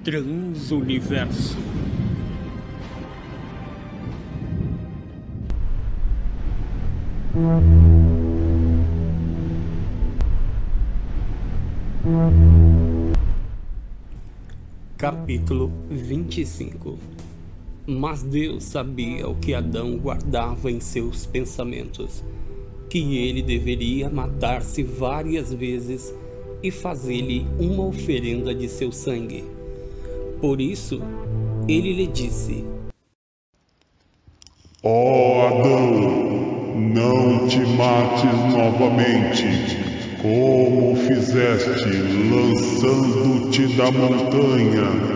Transuniverso. Capítulo 25. Mas Deus sabia o que Adão guardava em seus pensamentos, que ele deveria matar-se várias vezes e fazer-lhe uma oferenda de seu sangue. Por isso, ele lhe disse: Ó Adão, não te mates novamente, como fizeste lançando-te da montanha.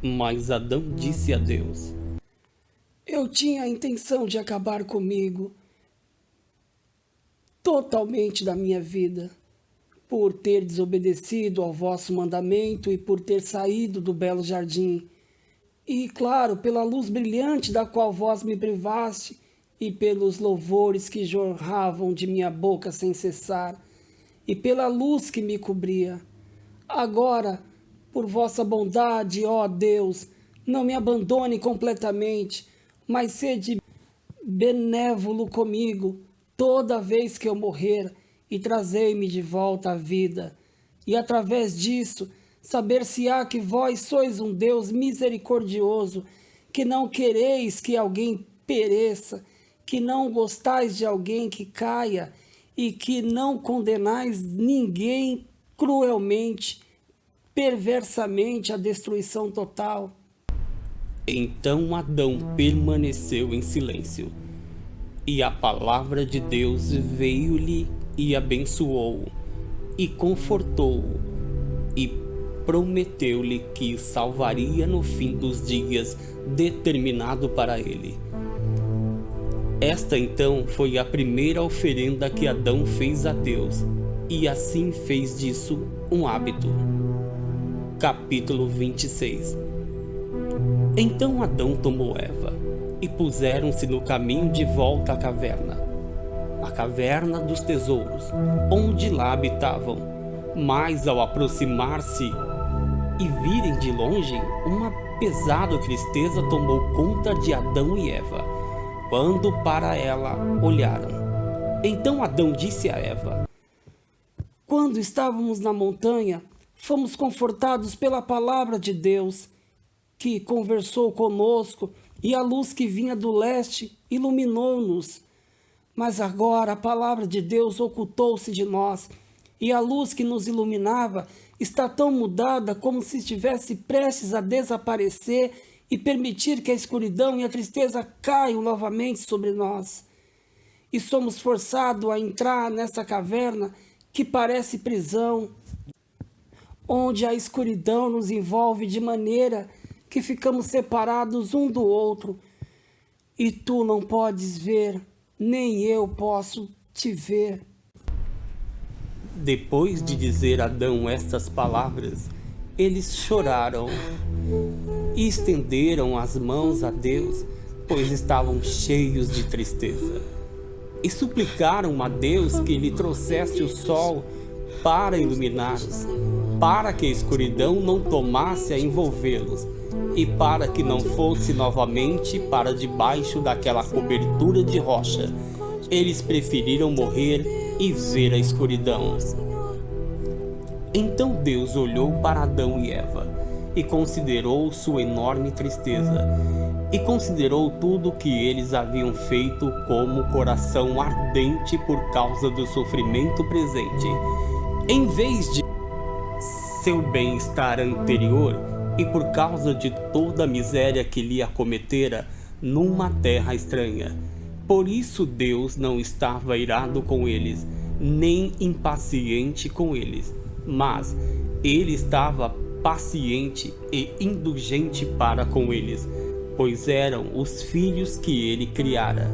Mas Adão disse a Deus: Eu tinha a intenção de acabar comigo totalmente da minha vida, por ter desobedecido ao vosso mandamento e por ter saído do belo jardim. E, claro, pela luz brilhante da qual vós me privaste e pelos louvores que jorravam de minha boca sem cessar e pela luz que me cobria. Agora, por vossa bondade, ó Deus, não me abandone completamente, mas sede benévolo comigo toda vez que eu morrer e trazei-me de volta à vida. E através disso, saber-se-á que vós sois um Deus misericordioso, que não quereis que alguém pereça, que não gostais de alguém que caia e que não condenais ninguém cruelmente, perversamente à destruição total. Então Adão permaneceu em silêncio, e a palavra de Deus veio-lhe e abençoou-o, e confortou-o, e prometeu-lhe que o salvaria no fim dos dias determinado para ele. Esta então foi a primeira oferenda que Adão fez a Deus, e assim fez disso um hábito. Capítulo 26. Então Adão tomou Eva, e puseram-se no caminho de volta à caverna, a caverna dos tesouros, onde lá habitavam. Mas ao aproximar-se e virem de longe, uma pesada tristeza tomou conta de Adão e Eva, quando para ela olharam. Então Adão disse a Eva: Quando estávamos na montanha, fomos confortados pela palavra de Deus, que conversou conosco, e a luz que vinha do leste iluminou-nos. Mas agora a palavra de Deus ocultou-se de nós, e a luz que nos iluminava está tão mudada como se estivesse prestes a desaparecer e permitir que a escuridão e a tristeza caiam novamente sobre nós. E somos forçados a entrar nessa caverna que parece prisão, onde a escuridão nos envolve de maneira que ficamos separados um do outro, e tu não podes ver, nem eu posso te ver. Depois de dizer a Adão estas palavras, eles choraram e estenderam as mãos a Deus, pois estavam cheios de tristeza, e suplicaram a Deus que lhe trouxesse o sol para iluminá-los, para que a escuridão não tomasse a envolvê-los, e para que não fosse novamente para debaixo daquela cobertura de rocha. Eles preferiram morrer e ver a escuridão. Então Deus olhou para Adão e Eva, e considerou sua enorme tristeza, e considerou tudo que eles haviam feito como coração ardente por causa do sofrimento presente, em vez de seu bem-estar anterior, e por causa de toda a miséria que lhe acometera numa terra estranha. Por isso Deus não estava irado com eles, nem impaciente com eles, mas ele estava paciente e indulgente para com eles, pois eram os filhos que ele criara.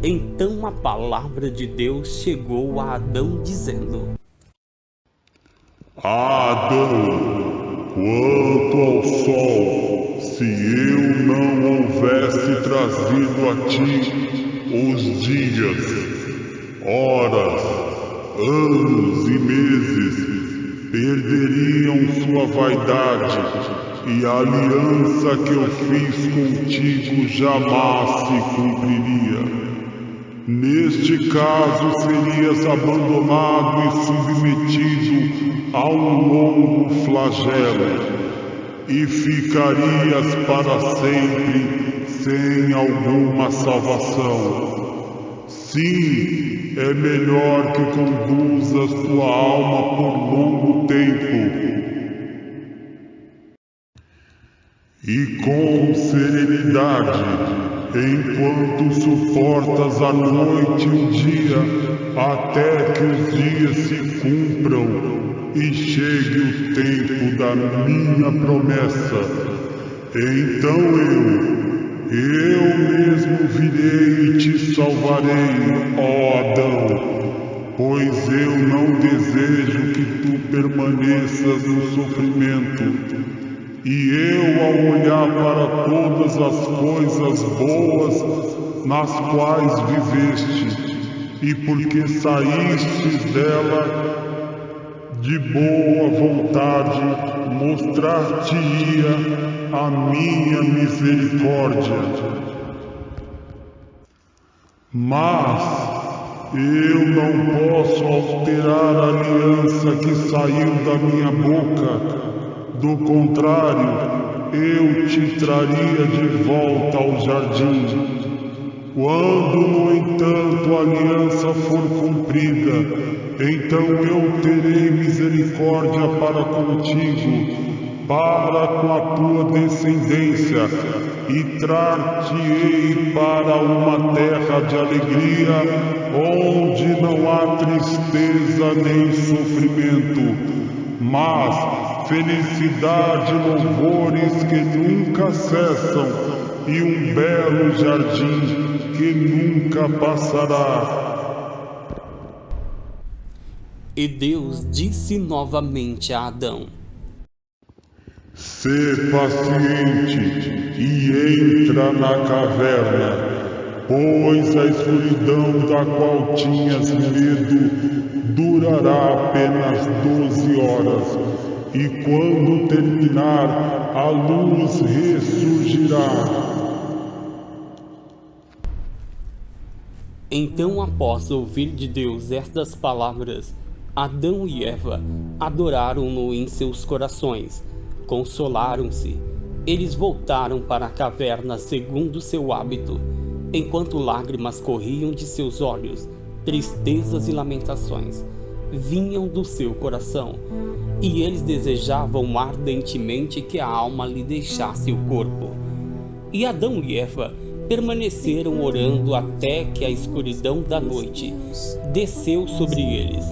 Então a palavra de Deus chegou a Adão dizendo: Adão, quanto ao sol, se eu não houvesse trazido a ti os dias, horas, anos e meses tua vaidade, e a aliança que eu fiz contigo jamais se cumpriria. Neste caso, serias abandonado e submetido a um longo flagelo, e ficarias para sempre sem alguma salvação. Sim, é melhor que conduzas tua alma por longo tempo e com serenidade, enquanto suportas a noite e o dia, até que os dias se cumpram e chegue o tempo da minha promessa. Então eu mesmo virei e te salvarei, ó Adão, pois eu não desejo que tu permaneças no sofrimento. E eu, ao olhar para todas as coisas boas nas quais viveste, e porque saíste dela de boa vontade, mostrar-te-ia a minha misericórdia. Mas eu não posso alterar a aliança que saiu da minha boca. Do contrário, eu te traria de volta ao jardim. Quando, no entanto, a aliança for cumprida, então eu terei misericórdia para contigo, para com a tua descendência, e trar-te-ei para uma terra de alegria, onde não há tristeza nem sofrimento, mas felicidade e louvores que nunca cessam, e um belo jardim que nunca passará. E Deus disse novamente a Adão: Sê paciente e entra na caverna, pois a escuridão da qual tinhas medo durará apenas 12 horas, e quando terminar, a luz ressurgirá. Então, após ouvir de Deus estas palavras, Adão e Eva adoraram-no em seus corações, consolaram-se. Eles voltaram para a caverna segundo seu hábito, enquanto lágrimas corriam de seus olhos, tristezas e lamentações vinham do seu coração, e eles desejavam ardentemente que a alma lhe deixasse o corpo. E Adão e Eva permaneceram orando até que a escuridão da noite desceu sobre eles.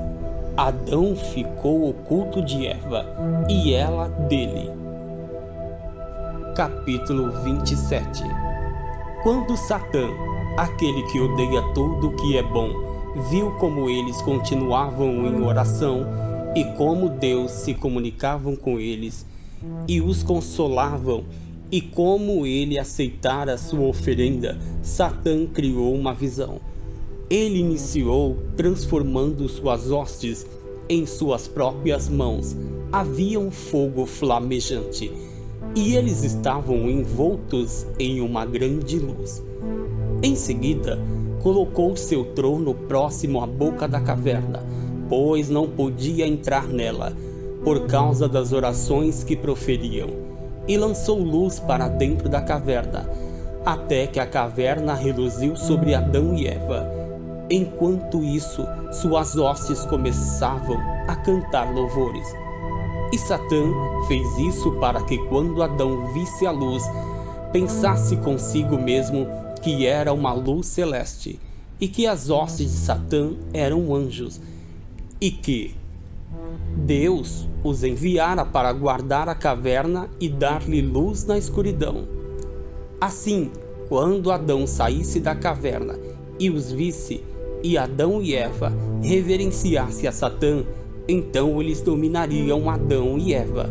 Adão ficou oculto de Eva, e ela dele. Capítulo 27. Quando Satã, aquele que odeia tudo o que é bom, viu como eles continuavam em oração e como Deus se comunicavam com eles e os consolavam, e como ele aceitara sua oferenda, Satã criou uma visão. Ele iniciou transformando suas hostes em suas próprias mãos. Havia um fogo flamejante, e eles estavam envoltos em uma grande luz. Em seguida, colocou seu trono próximo à boca da caverna, pois não podia entrar nela, por causa das orações que proferiam, e lançou luz para dentro da caverna, até que a caverna reluziu sobre Adão e Eva. Enquanto isso, suas hostes começavam a cantar louvores. E Satã fez isso para que, quando Adão visse a luz, pensasse consigo mesmo que era uma luz celeste, e que as hostes de Satã eram anjos, e que Deus os enviara para guardar a caverna e dar-lhe luz na escuridão. Assim, quando Adão saísse da caverna e os visse, e Adão e Eva reverenciasse a Satã, então eles dominariam Adão e Eva,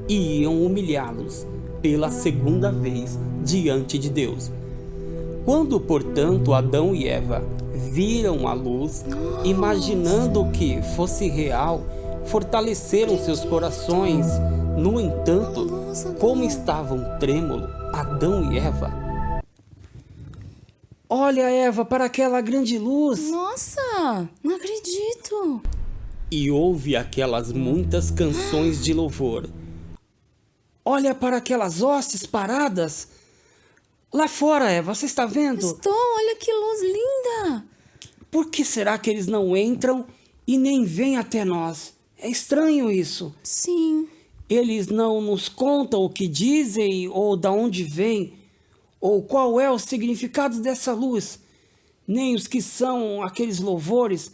e iam humilhá-los pela segunda vez diante de Deus. Quando, portanto, Adão e Eva viram a luz, imaginando que fosse real, fortaleceram seus corações. No entanto, como estavam trêmulos, Adão e Eva. Olha, Eva, para aquela grande luz. Nossa, não acredito. E ouve aquelas muitas canções de louvor. Olha para aquelas hostes paradas. Lá fora, Eva, você está vendo? Estou, olha que luz linda. Por que será que eles não entram e nem vêm até nós? É estranho isso. Sim. Eles não nos contam o que dizem ou de onde vêm, ou qual é o significado dessa luz, nem os que são aqueles louvores,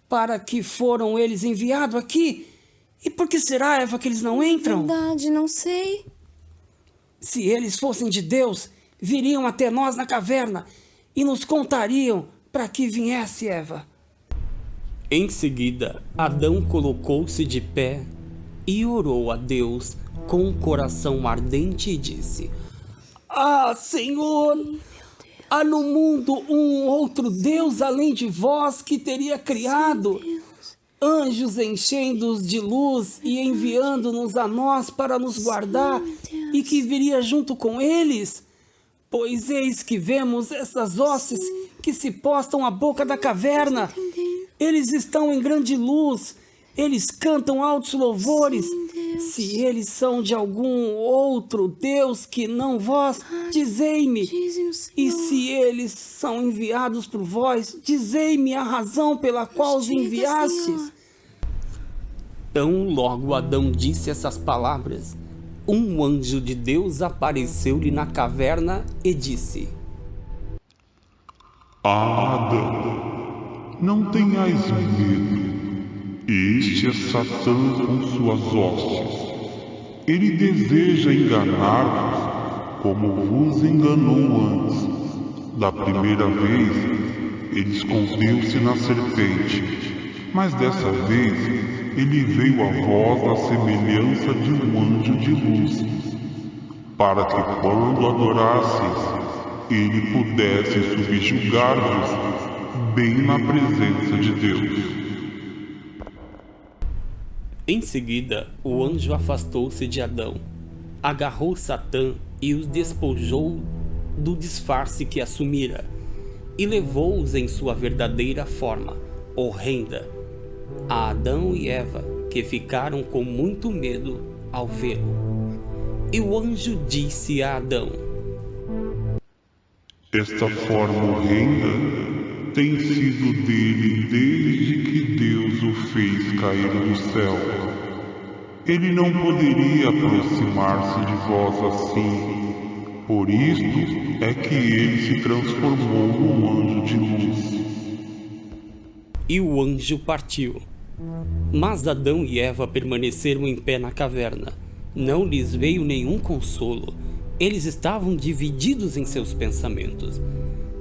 para que foram eles enviados aqui. E por que será, Eva, que eles não entram? Verdade, não sei. Se eles fossem de Deus, viriam até nós na caverna e nos contariam para que viesse, Eva. Em seguida, Adão colocou-se de pé e orou a Deus com um coração ardente e disse: Ah, Senhor, há no mundo um outro Deus além de vós que teria criado anjos enchendo-os de luz e enviando-nos a nós para nos guardar e que viria junto com eles? Pois eis que vemos essas hostes que se postam à boca da caverna. Eles estão em grande luz, eles cantam altos louvores. Se eles são de algum outro Deus que não vós, dizei-me. E se eles são enviados por vós, dizei-me a razão pela qual os enviastes. Tão logo Adão disse essas palavras, um anjo de Deus apareceu-lhe na caverna e disse: Adão, não tenhais medo. Este é Satã com suas hostes. Ele deseja enganar-vos, como vos enganou antes. Da primeira vez, ele escondeu-se na serpente, mas dessa vez ele veio a vós na semelhança de um anjo de luz, para que quando adorasseis, ele pudesse subjugar-vos bem na presença de Deus. Em seguida, o anjo afastou-se de Adão, agarrou Satã e os despojou do disfarce que assumira, e levou-os em sua verdadeira forma, horrenda, a Adão e Eva, que ficaram com muito medo ao vê-lo. E o anjo disse a Adão: Esta forma horrenda tem sido dele desde que Deus o fez cair do céu. Ele não poderia aproximar-se de vós assim. Por isto é que ele se transformou num anjo de luz. E o anjo partiu. Mas Adão e Eva permaneceram em pé na caverna. Não lhes veio nenhum consolo. Eles estavam divididos em seus pensamentos.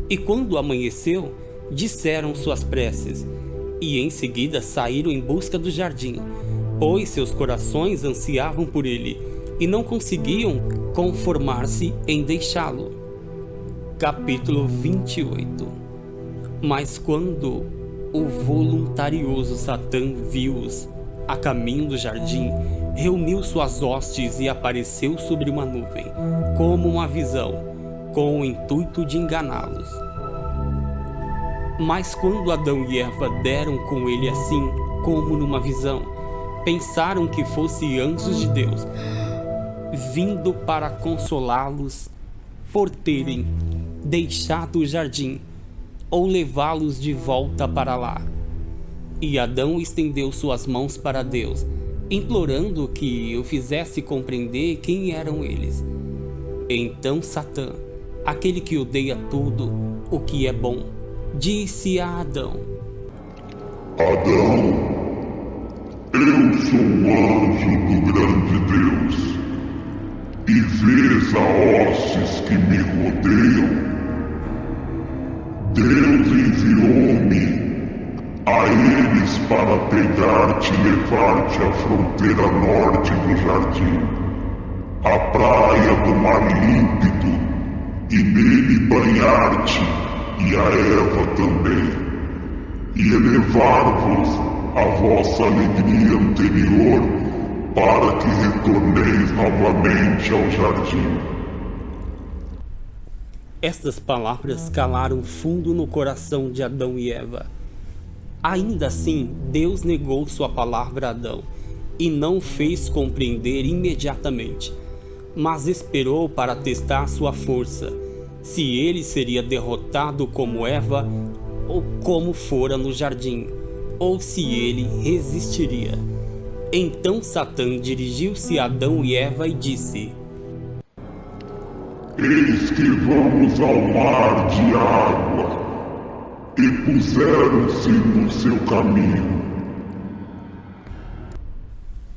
E quando amanheceu, disseram suas preces, e em seguida saíram em busca do jardim, pois seus corações ansiavam por ele, e não conseguiam conformar-se em deixá-lo. Capítulo 28. Mas quando o voluntarioso Satã viu-os a caminho do jardim, reuniu suas hostes e apareceu sobre uma nuvem, como uma visão, com o intuito de enganá-los. Mas quando Adão e Eva deram com ele assim, como numa visão, pensaram que fossem anjos de Deus, vindo para consolá-los por terem deixado o jardim, ou levá-los de volta para lá. E Adão estendeu suas mãos para Deus, implorando que o fizesse compreender quem eram eles. Então Satã, aquele que odeia tudo o que é bom, disse a Adão: Adão, eu sou o anjo do grande Deus, e vês a hostes que me rodeiam. Deus enviou-me a eles para pegar-te e levar-te à fronteira norte do jardim, à praia do mar límpido, e nele banhar-te e a Eva também, e elevar-vos a vossa alegria anterior, para que retorneis novamente ao jardim. Estas palavras calaram fundo no coração de Adão e Eva. Ainda assim, Deus negou sua palavra a Adão e não o fez compreender imediatamente, mas esperou para testar sua força, se ele seria derrotado como Eva ou como fora no jardim, ou se ele resistiria. Então Satã dirigiu-se a Adão e Eva e disse: Eis que vamos ao mar de água, e puseram-se no seu caminho.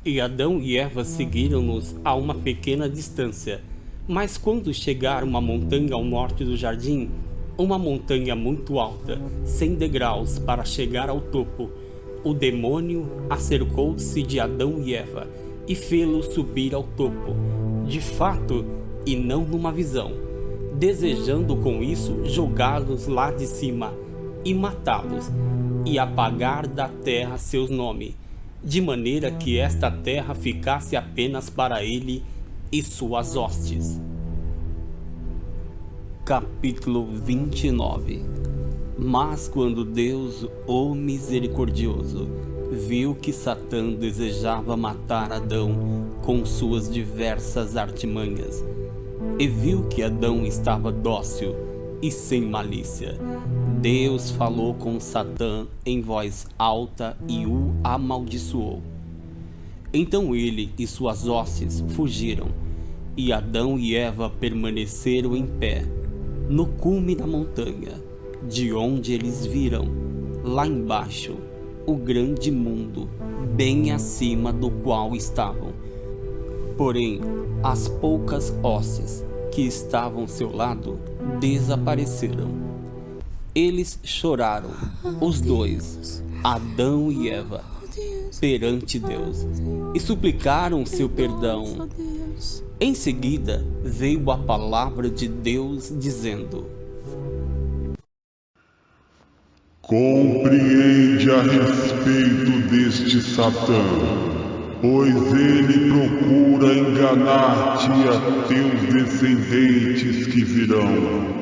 E Adão e Eva seguiram-nos a uma pequena distância, mas quando chegaram a uma montanha ao norte do jardim, uma montanha muito alta, sem degraus para chegar ao topo, o demônio acercou-se de Adão e Eva e fê-los subir ao topo, de fato e não numa visão, desejando com isso jogá-los lá de cima e matá-los e apagar da terra seus nomes, de maneira que esta terra ficasse apenas para ele e suas hostes. Capítulo 29. Mas quando Deus, o misericordioso, viu que Satã desejava matar Adão com suas diversas artimanhas, e viu que Adão estava dócil e sem malícia, Deus falou com Satã em voz alta e o amaldiçoou. Então ele e suas hostes fugiram, e Adão e Eva permaneceram em pé, no cume da montanha, de onde eles viram, lá embaixo, o grande mundo, bem acima do qual estavam. Porém, as poucas hostes que estavam ao seu lado desapareceram. Eles choraram, os dois, Adão e Eva, perante Deus, e suplicaram seu perdão. Em seguida, veio a palavra de Deus dizendo: Compreende a respeito deste Satã, pois ele procura enganar-te e a teus descendentes que virão.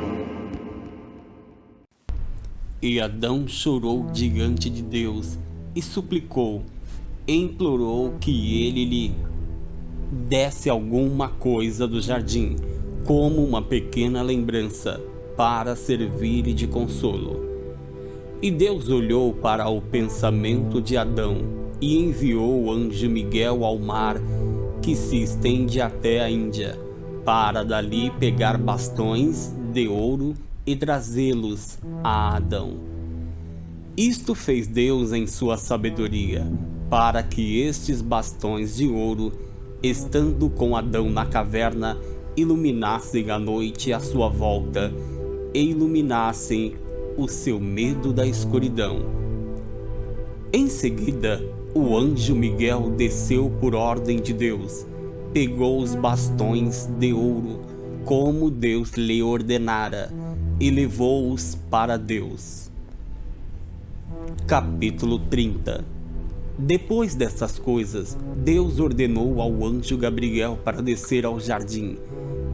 E Adão chorou diante de Deus e suplicou, implorou que ele lhe desse alguma coisa do jardim, como uma pequena lembrança, para servir-lhe de consolo. E Deus olhou para o pensamento de Adão e enviou o anjo Miguel ao mar, que se estende até a Índia, para dali pegar bastões de ouro e trazê-los a Adão. Isto fez Deus em sua sabedoria, para que estes bastões de ouro, estando com Adão na caverna, iluminassem a noite à sua volta e iluminassem o seu medo da escuridão. Em seguida, o anjo Miguel desceu por ordem de Deus, pegou os bastões de ouro, como Deus lhe ordenara, e levou-os para Deus. Capítulo 30. Depois dessas coisas, Deus ordenou ao anjo Gabriel para descer ao jardim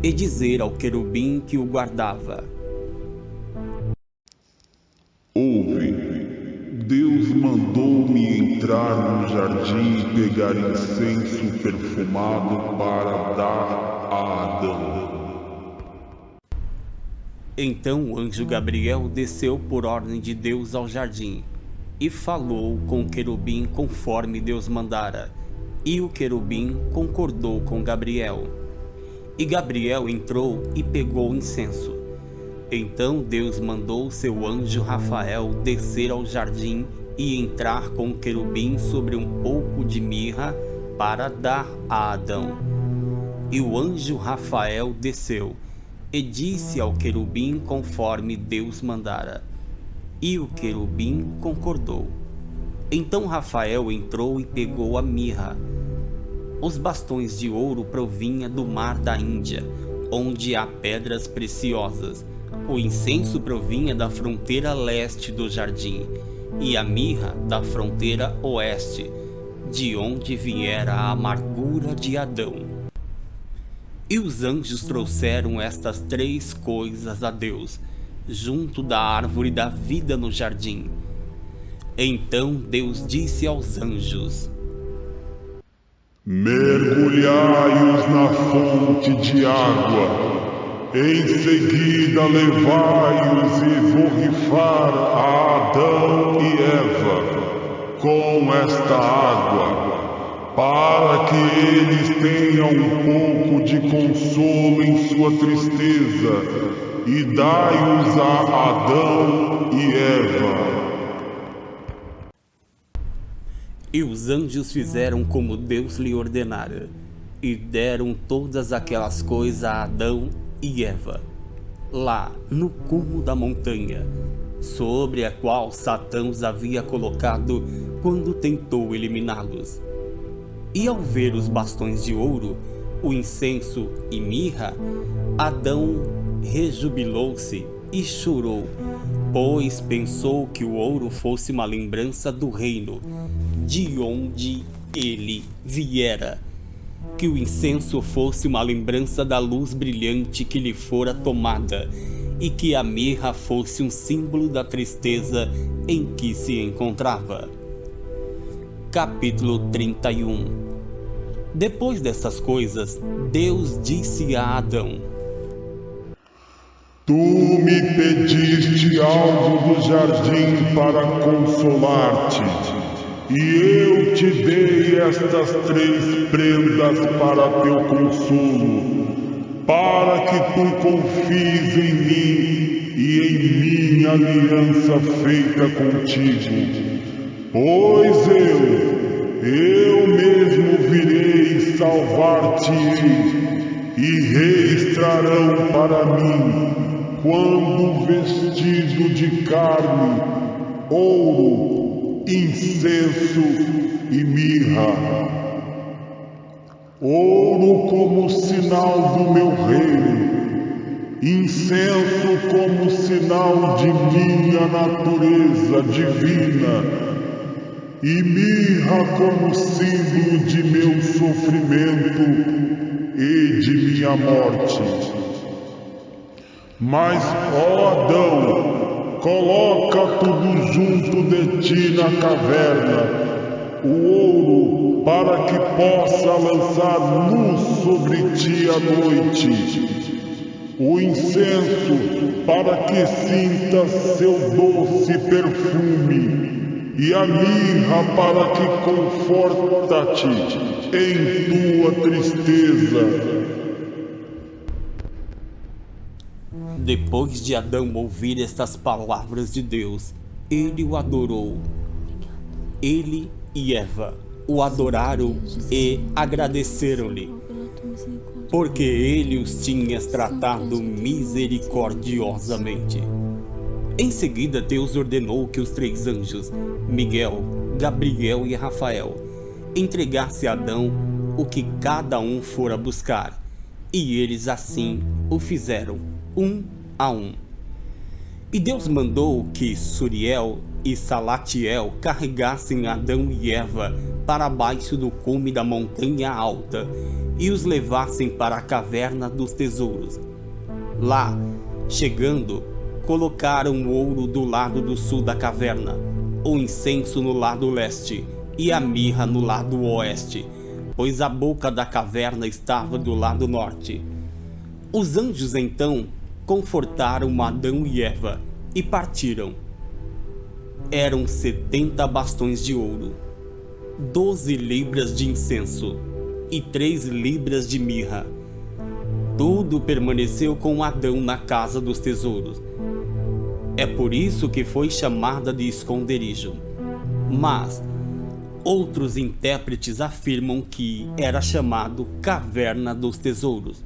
e dizer ao querubim que o guardava: Ouve, Deus mandou-me entrar no jardim e pegar incenso perfumado para dar a Adão. Então o anjo Gabriel desceu por ordem de Deus ao jardim e falou com o querubim conforme Deus mandara, e o querubim concordou com Gabriel. E Gabriel entrou e pegou o incenso. Então Deus mandou seu anjo Rafael descer ao jardim e entrar com o querubim sobre um pouco de mirra para dar a Adão. E o anjo Rafael desceu e disse ao querubim conforme Deus mandara, e o querubim concordou. Então Rafael entrou e pegou a mirra. Os bastões de ouro provinha do mar da Índia, onde há pedras preciosas. O incenso provinha da fronteira leste do jardim, e a mirra da fronteira oeste, de onde viera a amargura de Adão. E os anjos trouxeram estas 3 coisas a Deus, junto da árvore da vida no jardim. Então Deus disse aos anjos: mergulhai-os na fonte de água. Em seguida levai-os e borrifar a Adão e Eva com esta água, para que eles tenham um pouco de consolo em sua tristeza, e dai-os a Adão e Eva. E os anjos fizeram como Deus lhe ordenara, e deram todas aquelas coisas a Adão e Eva, lá no cume da montanha, sobre a qual Satã os havia colocado quando tentou eliminá-los. E ao ver os bastões de ouro, o incenso e mirra, Adão rejubilou-se e chorou, pois pensou que o ouro fosse uma lembrança do reino, de onde ele viera, que o incenso fosse uma lembrança da luz brilhante que lhe fora tomada, e que a mirra fosse um símbolo da tristeza em que se encontrava. Capítulo 31. Depois dessas coisas, Deus disse a Adão: Tu me pediste algo do jardim para consolar-te, e eu te dei estas 3 prendas para teu consolo, para que tu confies em mim e em minha aliança feita contigo. Pois eu mesmo virei salvar-te-ei, e reis trarão para mim, quando vestido de carne, ouro, incenso e mirra. Ouro como sinal do meu reino, incenso como sinal de minha natureza divina, e mirra como símbolo de meu sofrimento e de minha morte. Mas, ó Adão, coloca tudo junto de ti na caverna, o ouro para que possa lançar luz sobre ti à noite, o incenso para que sintas seu doce perfume, e a mirra para que conforta-te em tua tristeza. Depois de Adão ouvir estas palavras de Deus, ele o adorou. Ele e Eva o adoraram e agradeceram-lhe, porque ele os tinha tratado misericordiosamente. Em seguida, Deus ordenou que os 3 anjos, Miguel, Gabriel e Rafael, entregassem a Adão o que cada um fora buscar, e eles assim o fizeram, um a um. E Deus mandou que Suriel e Salatiel carregassem Adão e Eva para baixo do cume da montanha alta e os levassem para a caverna dos tesouros. Lá, chegando, colocaram o ouro do lado do sul da caverna, o incenso no lado leste e a mirra no lado oeste, pois a boca da caverna estava do lado norte. Os anjos então confortaram Adão e Eva e partiram. Eram 70 bastões de ouro, 12 libras de incenso e 3 libras de mirra. Tudo permaneceu com Adão na casa dos tesouros. É por isso que foi chamada de esconderijo. Mas outros intérpretes afirmam que era chamado Caverna dos Tesouros,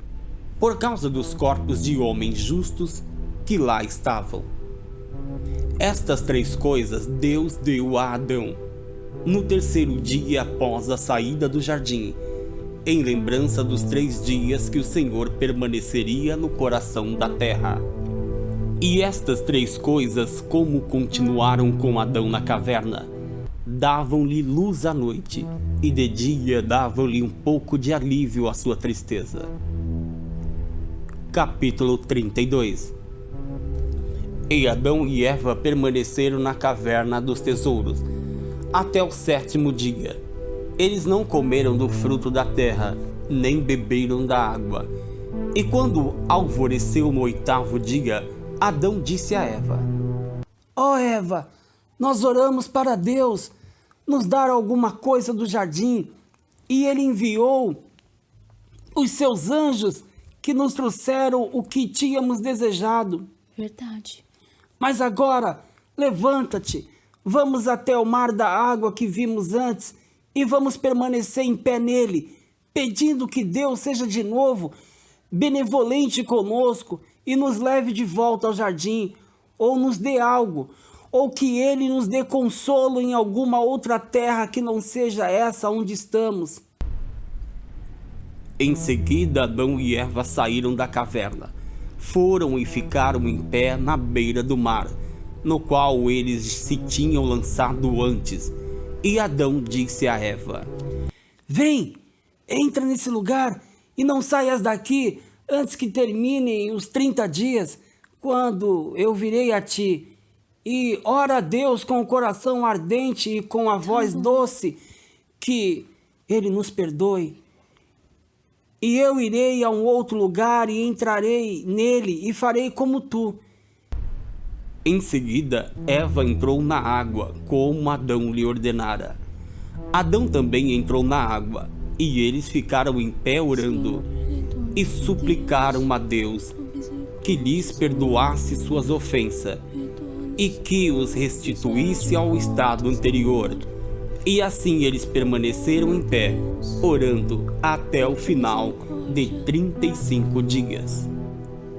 por causa dos corpos de homens justos que lá estavam. Estas 3 coisas Deus deu a Adão no 3º dia após a saída do jardim, em lembrança dos 3 dias que o Senhor permaneceria no coração da terra. E estas 3 coisas, como continuaram com Adão na caverna, davam-lhe luz à noite, e de dia davam-lhe um pouco de alívio à sua tristeza. Capítulo 32. E Adão e Eva permaneceram na caverna dos tesouros até o 7º dia. Eles não comeram do fruto da terra, nem beberam da água. E quando alvoreceu no 8º dia, Adão disse a Eva: Ó Eva, nós oramos para Deus nos dar alguma coisa do jardim, e ele enviou os seus anjos que nos trouxeram o que tínhamos desejado. Verdade. Mas agora, levanta-te, vamos até o mar da água que vimos antes e vamos permanecer em pé nele, pedindo que Deus seja de novo benevolente conosco e nos leve de volta ao jardim, ou nos dê algo, ou que ele nos dê consolo em alguma outra terra que não seja essa onde estamos. Em seguida, Adão e Eva saíram da caverna, foram e ficaram em pé na beira do mar, no qual eles se tinham lançado antes. E Adão disse a Eva: Vem, entra nesse lugar e não saias daqui antes que terminem os 30 dias, quando eu virei a ti. E ora a Deus com o coração ardente e com a voz doce, que ele nos perdoe. E eu irei a um outro lugar e entrarei nele e farei como tu. Em seguida, Eva entrou na água, como Adão lhe ordenara. Adão também entrou na água, e eles ficaram em pé orando, e suplicaram a Deus que lhes perdoasse suas ofensas, e que os restituísse ao estado anterior. E assim eles permaneceram em pé, orando até o final de 35 dias.